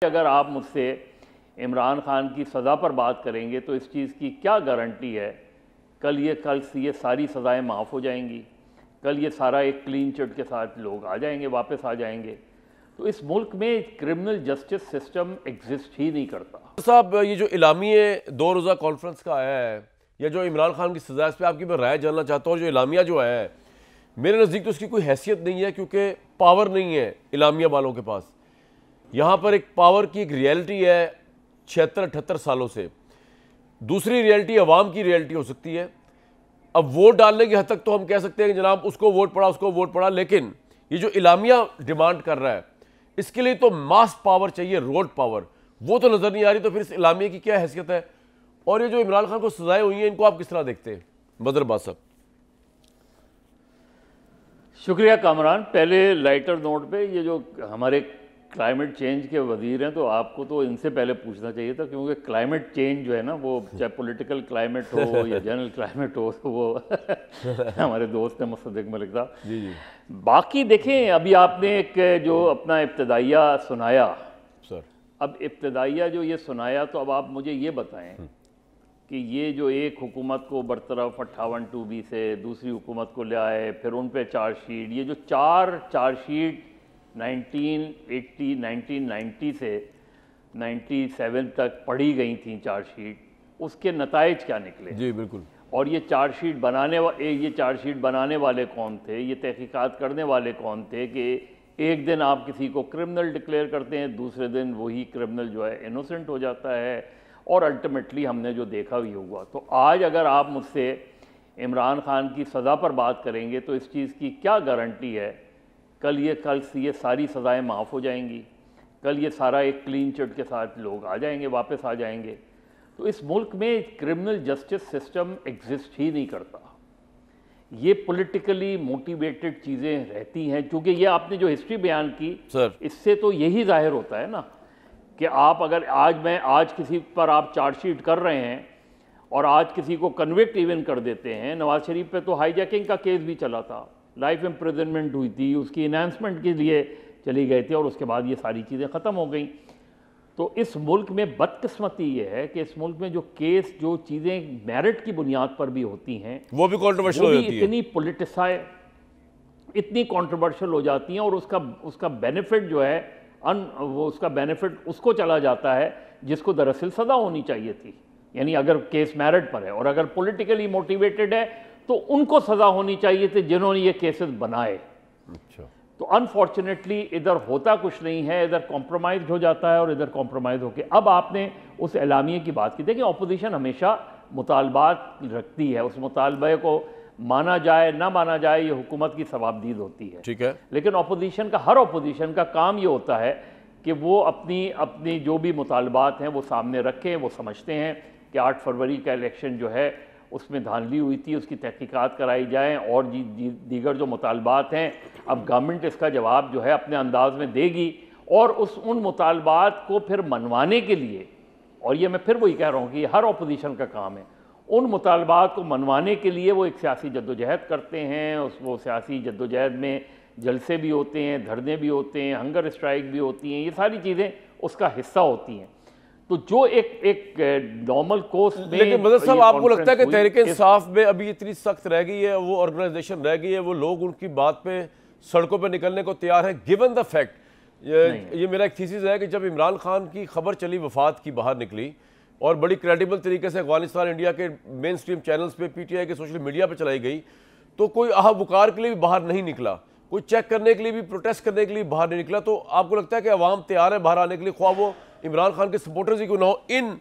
अगर आप मुझसे इमरान खान की सज़ा पर बात करेंगे तो इस चीज़ की क्या गारंटी है कल ये सारी सज़ाएं माफ़ हो जाएंगी, कल ये सारा एक क्लीन चिट के साथ लोग आ जाएंगे, वापस आ जाएंगे। तो इस मुल्क में क्रिमिनल जस्टिस सिस्टम एग्जिस्ट ही नहीं करता। साहब, ये जो इलामिया 2 रोज़ा कॉन्फ्रेंस का आया है या जो इमरान खान की सज़ा, इस पर आपकी मैं राय जानना चाहता हूँ। जो इलामिया जो आया है, मेरे नज़दीक तो उसकी कोई हैसियत नहीं है, क्योंकि पावर नहीं है इलामिया वालों के पास। यहाँ पर एक पावर की एक रियलिटी है 76-78 सालों से, दूसरी रियलिटी अवाम की रियलिटी हो सकती है। अब वोट डालने की हद तक तो हम कह सकते हैं कि जनाब उसको वोट पड़ा, उसको वोट पड़ा, लेकिन ये जो इलामिया डिमांड कर रहा है इसके लिए तो मास पावर चाहिए, रोड पावर, वो तो नजर नहीं आ रही। तो फिर इस इलामिया की क्या हैसियत है? और ये जो इमरान खान को सजाएं हुई हैं, इनको आप किस तरह देखते हैं? बदर अब्बास साहब। शुक्रिया कामरान। पहले लाइटर नोट पे, ये जो हमारे क्लाइमेट चेंज के वजीर हैं, तो आपको तो इनसे पहले पूछना चाहिए था, क्योंकि क्लाइमेट चेंज जो है ना, वो चाहे पॉलिटिकल क्लाइमेट हो या जनरल क्लाइमेट हो, तो वो हमारे दोस्त हैं मुसद्दिक मलिक साहब। जी जी। बाकी देखें, अभी आपने एक जो अपना इब्तदाइया सुनाया सर, अब इब्तदाइया जो ये सुनाया, तो अब आप मुझे ये बताएं कि ये जो एक हुकूमत को बरतरफ 58(2)B से दूसरी हुकूमत को ले आए, फिर उन पे चार्जशीट, ये जो चार्जशीट 1990 से 97 तक पढ़ी गई थी चार्जशीट, उसके नताइज क्या निकले? जी बिल्कुल। और ये चार्जशीट बनाने वाले कौन थे, ये तहकीकात करने वाले कौन थे कि एक दिन आप किसी को क्रिमिनल डिक्लेयर करते हैं, दूसरे दिन वही क्रिमिनल जो है इनोसेंट हो जाता है, और अल्टीमेटली हमने जो देखा भी हुआ। तो आज अगर आप मुझसे इमरान खान की सज़ा पर बात करेंगे तो इस चीज़ की क्या गारंटी है कल ये सारी सज़ाएं माफ़ हो जाएंगी, कल ये सारा एक क्लीन चिट के साथ लोग आ जाएंगे, वापस आ जाएंगे। तो इस मुल्क में क्रिमिनल जस्टिस सिस्टम एग्जिस्ट ही नहीं करता। ये पॉलिटिकली मोटिवेटेड चीज़ें रहती हैं, क्योंकि ये आपने जो हिस्ट्री बयान की सर, इससे तो यही जाहिर होता है ना कि आप अगर आज किसी पर आप चार्जशीट कर रहे हैं और आज किसी को कन्विक्ट इवन कर देते हैं। नवाज शरीफ पे तो हाईजैकिंग का केस भी चला था, लाइफ इम्प्रिजनमेंट हुई थी, उसकी इन्हांसमेंट के लिए चली गए थे, और उसके बाद ये सारी चीज़ें ख़त्म हो गई। तो इस मुल्क में बदकिस्मती ये है कि इस मुल्क में जो केस, जो चीज़ें मेरिट की बुनियाद पर भी होती हैं, वो भी कंट्रोवर्शियल हो जाती है, इतनी कंट्रोवर्शियल हो जाती हैं, और उसका बेनिफिट जो है उसका बेनिफिट उसको चला जाता है जिसको दरअसल सज़ा होनी चाहिए थी। यानी अगर केस मेरिट पर है और अगर पॉलिटिकली मोटिवेटेड है तो उनको सज़ा होनी चाहिए थी जिन्होंने ये केसेस बनाए। अच्छा। तो अनफॉर्चुनेटली इधर होता कुछ नहीं है, इधर कॉम्प्रोमाइज़ हो जाता है और इधर कॉम्प्रोमाइज़ होके अब आपने उस एलामिया की बात की। देखिए, अपोजिशन हमेशा मुतालबात रखती है, उस मुतालबे को माना जाए ना माना जाए, ये हुकूमत की सवाबदीद होती है, ठीक है। लेकिन हर अपोजिशन का काम ये होता है कि वो अपनी जो भी मुतालबात हैं वो सामने रखें। वो समझते हैं कि 8 फरवरी का इलेक्शन जो है उसमें धांधली हुई थी, उसकी तहकीकात कराई जाए, और दीगर जो मुतालबात हैं अब गवर्नमेंट इसका जवाब जो है अपने अंदाज में देगी, और उन मुतालबात को फिर मनवाने के लिए, और ये मैं फिर वही कह रहा हूँ कि हर अपोजिशन का काम है, उन मुतालबात को मनवाने के लिए वो एक सियासी जद्दोजहद करते हैं। वो सियासी जद्दोजहद में जलसे भी होते हैं, धरने भी होते हैं, हंगर स्ट्राइक भी होती हैं, ये सारी चीज़ें उसका हिस्सा होती हैं। तो जो एक नॉर्मल कोर्स में, लेकिन मदद साहब, आपको लगता है कि तहरीक इंसाफ में अभी इतनी सख्त रह गई है, वो ऑर्गेनाइजेशन रह गई है, वो लोग उनकी बात पे सड़कों पे निकलने को तैयार है, गिवन द फैक्ट ये मेरा एक थीसिस है कि जब इमरान खान की खबर चली वफात की, बाहर निकली और बड़ी क्रेडिबल तरीके से अफगानिस्तान इंडिया के मेन स्ट्रीम चैनल्स पे, पीटीआई के सोशल मीडिया पे चलाई गई, तो कोई आहवकार के लिए भी बाहर नहीं निकला, कोई चेक करने के लिए भी, प्रोटेस्ट करने के लिए बाहर नहीं निकला। तो आपको लगता है कि अवाम तैयार है बाहर आने के लिए, ख्वाह वो इमरान खान के सपोर्टर्स ही क्यों ना हो, इन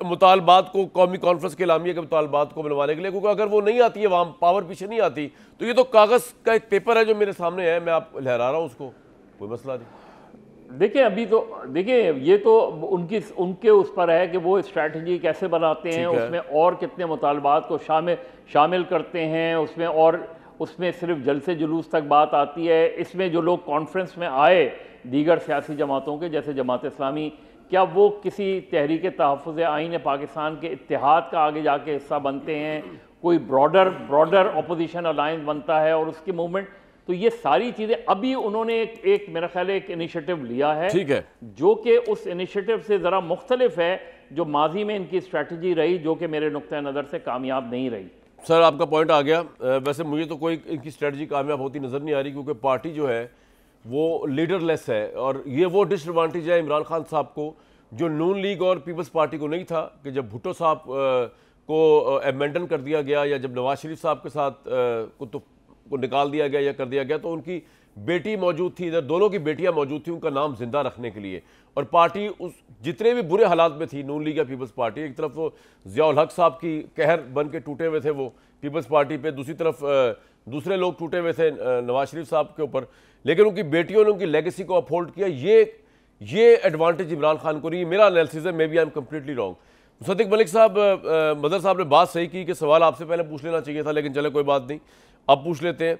मुतालबात को, कौमी कॉन्फ्रेंस के इलामिया के मुतालबात को मनवाने के लिए? क्योंकि अगर वो नहीं आती है, अवाम पावर पीछे नहीं आती, तो ये तो कागज़ का एक पेपर है जो मेरे सामने है, मैं आप लहरा रहा हूँ उसको, कोई मसला नहीं। देखिए, अभी तो देखिए, ये तो उनके उस पर है कि वो स्ट्रैटेजी कैसे बनाते हैं, उसमें और कितने मुतालबात को शामिल करते हैं उसमें, और उसमें सिर्फ जलसे जुलूस तक बात आती है। इसमें जो लोग कॉन्फ्रेंस में आए दीगर सियासी जमातों के, जैसे जमात इस्लामी, क्या वो किसी तहरीक तहफ़्फ़ुज़ आईन पाकिस्तान के इत्तेहाद का आगे जाके हिस्सा बनते हैं? कोई ब्रॉडर अपोजिशन अलायंस बनता है और उसकी मूवमेंट, तो ये सारी चीज़ें अभी उन्होंने एक मेरा ख्याल है एक इनिशिएटिव लिया है, ठीक है, जो कि उस इनिशिएटिव से ज़रा मुख्तलिफ है जो माजी में इनकी स्ट्रैटेजी रही, जो कि मेरे नुक्ते नज़र से कामयाब नहीं रही। सर आपका पॉइंट आ गया। वैसे मुझे तो कोई इनकी स्ट्रेटजी कामयाब होती नज़र नहीं आ रही, क्योंकि पार्टी जो है वो लीडरलेस है, और ये वो डिसएडवांटेज है इमरान खान साहब को जो नून लीग और पीपल्स पार्टी को नहीं था, कि जब भुट्टो साहब को अमेंडन कर दिया गया, या जब नवाज शरीफ साहब के साथ को निकाल दिया गया या कर दिया गया, तो उनकी बेटी मौजूद थी, इधर दोनों की बेटियां मौजूद थी उनका नाम जिंदा रखने के लिए। और पार्टी उस जितने भी बुरे हालात में थी, नून लीग या पीपल्स पार्टी, एक तरफ वो ज़ियाउल हक साहब की कहर बन के टूटे हुए थे वो पीपल्स पार्टी पे, दूसरी तरफ दूसरे लोग टूटे हुए थे नवाज शरीफ साहब के ऊपर, लेकिन उनकी बेटियों ने उनकी लेगेसी को अपहोल्ड किया। ये एडवांटेज इमरान खान को नहीं, मेरा एनालिसिस है, maybe I am completely wrong. Musaddiq Malik साहब, मदर साहब ने बात सही की कि सवाल आपसे पहले पूछ लेना चाहिए था, लेकिन चले कोई बात नहीं, अब पूछ लेते हैं।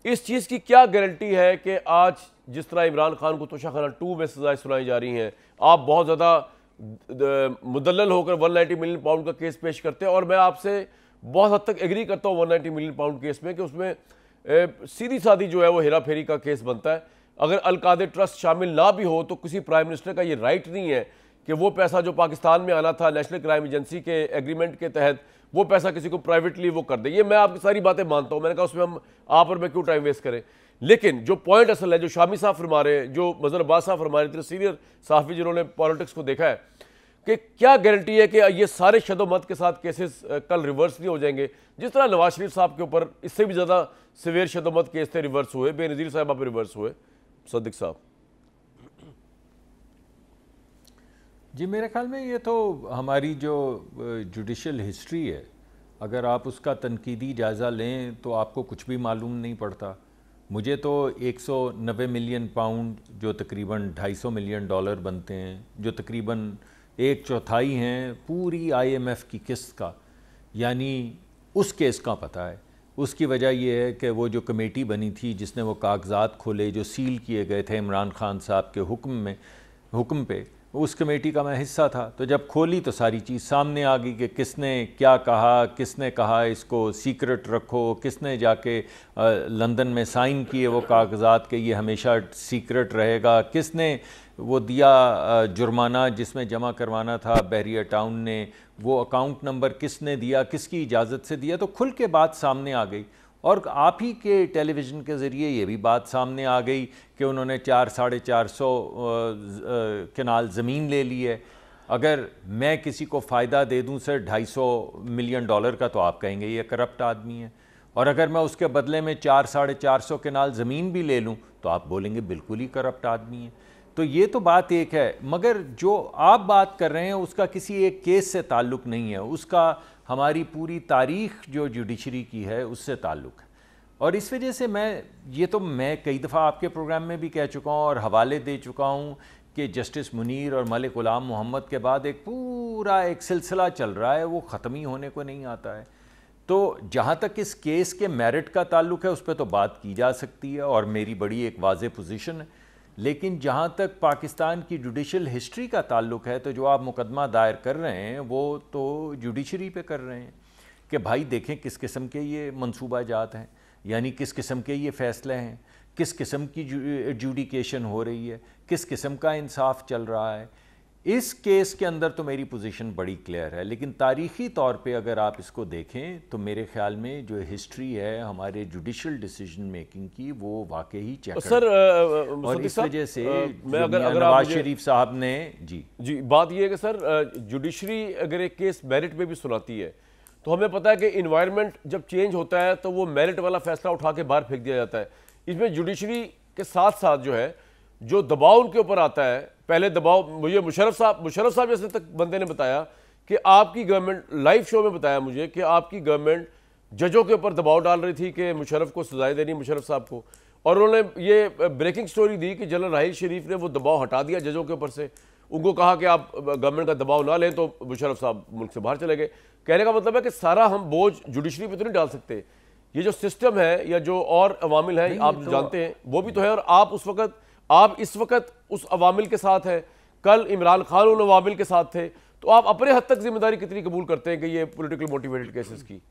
इस चीज़ की क्या गारंटी है कि आज जिस तरह इमरान खान को तोशाखाना 2 में सजाएं सुनाई जा रही हैं, आप बहुत ज़्यादा मुदल्लल होकर 190 मिलियन पाउंड का केस पेश करते हैं, और मैं आपसे बहुत हद तक एग्री करता हूँ 190 मिलियन पाउंड केस में, कि उसमें सीधी सादी जो है वो हेरा फेरी का केस बनता है। अगर अल-कादर ट्रस्ट शामिल ना भी हो तो किसी प्राइम मिनिस्टर का ये राइट नहीं है कि वो पैसा जो पाकिस्तान में आना था नेशनल क्राइम एजेंसी के एग्रीमेंट के तहत, वो पैसा किसी को प्राइवेटली वो कर दे। ये मैं आपकी सारी बातें मानता हूँ, मैंने कहा उसमें हम आप और मैं क्यों टाइम वेस्ट करें। लेकिन जो पॉइंट असल है, जो शामी साहब फरमा रहे हैं, जो मजहर अब्बास साहब फरमा रहे थे, सीनियर साहबी जिन्होंने पॉलिटिक्स को देखा है, कि क्या गारंटी है कि ये सारे शदोमत के साथ केसेस कल रिवर्स नहीं हो जाएंगे, जिस तरह नवाज शरीफ साहब के ऊपर इससे भी ज़्यादा सिवियर शदोमत केस थे, रिवर्स हुए, बेनज़ीर साहबा पर रिवर्स हुए। सद्दिक साहब जी, मेरे ख्याल में ये तो हमारी जो जुडिशल हिस्ट्री है, अगर आप उसका तनकीदी जायज़ा लें तो आपको कुछ भी मालूम नहीं पड़ता। मुझे तो 190 मिलियन पाउंड जो तकरीबन 250 मिलियन डॉलर बनते हैं, जो तकरीबन 1/4 हैं पूरी IMF की किस्त का, यानी उस केस का पता है। उसकी वजह यह है कि वो जो कमेटी बनी थी जिसने वो कागजात खोले जो सील किए गए थे इमरान खान साहब के हुक्म पे, उस कमेटी का मैं हिस्सा था। तो जब खोली तो सारी चीज़ सामने आ गई कि किसने क्या कहा, किसने कहा इसको सीक्रेट रखो, किसने जाके लंदन में साइन किए वो कागजात के ये हमेशा सीक्रेट रहेगा, किसने वो दिया जुर्माना जिसमें जमा करवाना था बहरिया टाउन ने, वो अकाउंट नंबर किसने दिया, किसकी इजाज़त से दिया। तो खुल के बात सामने आ गई, और आप ही के टेलीविज़न के ज़रिए ये भी बात सामने आ गई कि उन्होंने 400-450 कनाल ज़मीन ले ली है। अगर मैं किसी को फ़ायदा दे दूं सर 250 मिलियन डॉलर का, तो आप कहेंगे ये करप्ट आदमी है, और अगर मैं उसके बदले में 400-450 कनाल ज़मीन भी ले लूं तो आप बोलेंगे बिल्कुल ही करप्ट आदमी है। तो ये तो बात एक है, मगर जो आप बात कर रहे हैं उसका किसी एक केस से ताल्लुक़ नहीं है, उसका हमारी पूरी तारीख़ जो जुडिशरी की है उससे ताल्लुक़ है। और इस वजह से मैं कई दफ़ा आपके प्रोग्राम में भी कह चुका हूँ और हवाले दे चुका हूँ कि जस्टिस मुनीर और मलिक ग़ुलाम मोहम्मद के बाद एक पूरा एक सिलसिला चल रहा है, वो ख़त्म ही होने को नहीं आता है। तो जहाँ तक इस केस के मेरिट का ताल्लुक़ है उस पर तो बात की जा सकती है और मेरी बड़ी एक वाज़ेह पोजीशन है, लेकिन जहाँ तक पाकिस्तान की जुडिशल हिस्ट्री का ताल्लुक़ है तो जो आप मुकदमा दायर कर रहे हैं वो तो जुडिशरी पे कर रहे हैं कि भाई देखें किस किस्म के ये मंसूबा जात हैं, यानी किस किस्म के ये फ़ैसले हैं, किस किस्म की एडजुडिकेशन हो रही है, किस किस्म का इंसाफ चल रहा है। इस केस के अंदर तो मेरी पोजीशन बड़ी क्लियर है, लेकिन तारीख़ी तौर पे अगर आप इसको देखें तो मेरे ख्याल में जो हिस्ट्री है हमारे जुडिशल डिसीजन मेकिंग की वो वाकई चेक सर और इस वजह से नवाज शरीफ साहब ने जी बात यह है कि सर जुडिशरी अगर एक केस मेरिट पे भी सुनाती है तो हमें पता है कि इन्वायरमेंट जब चेंज होता है तो वो मेरिट वाला फैसला उठा के बाहर फेंक दिया जाता है। इसमें जुडिशरी के साथ साथ जो है जो दबाव उनके ऊपर आता है, पहले दबाव मुझे मुशर्रफ साहब जैसे तक बंदे ने बताया कि आपकी गवर्नमेंट, लाइव शो में बताया मुझे कि आपकी गवर्नमेंट जजों के ऊपर दबाव डाल रही थी कि मुशर्रफ को सजाएं देनी, मुशर्रफ साहब को, और उन्होंने ये ब्रेकिंग स्टोरी दी कि जनरल राहिल शरीफ ने वो दबाव हटा दिया जजों के ऊपर से, उनको कहा कि आप गवर्नमेंट का दबाव ना लें, तो मुशर्रफ साहब मुल्क से बाहर चले गए। कहने का मतलब है कि सारा हम बोझ जुडिशरी पे तो नहीं डाल सकते, ये जो सिस्टम है या जो और अवामिल हैं आप तो जानते हैं वो भी तो है, और आप इस वक्त उस अवामिल के साथ हैं, कल इमरान खान उन अवामिल के साथ थे, तो आप अपने हद तक जिम्मेदारी कितनी कबूल करते हैं कि ये पॉलिटिकल मोटिवेटेड केसेस की?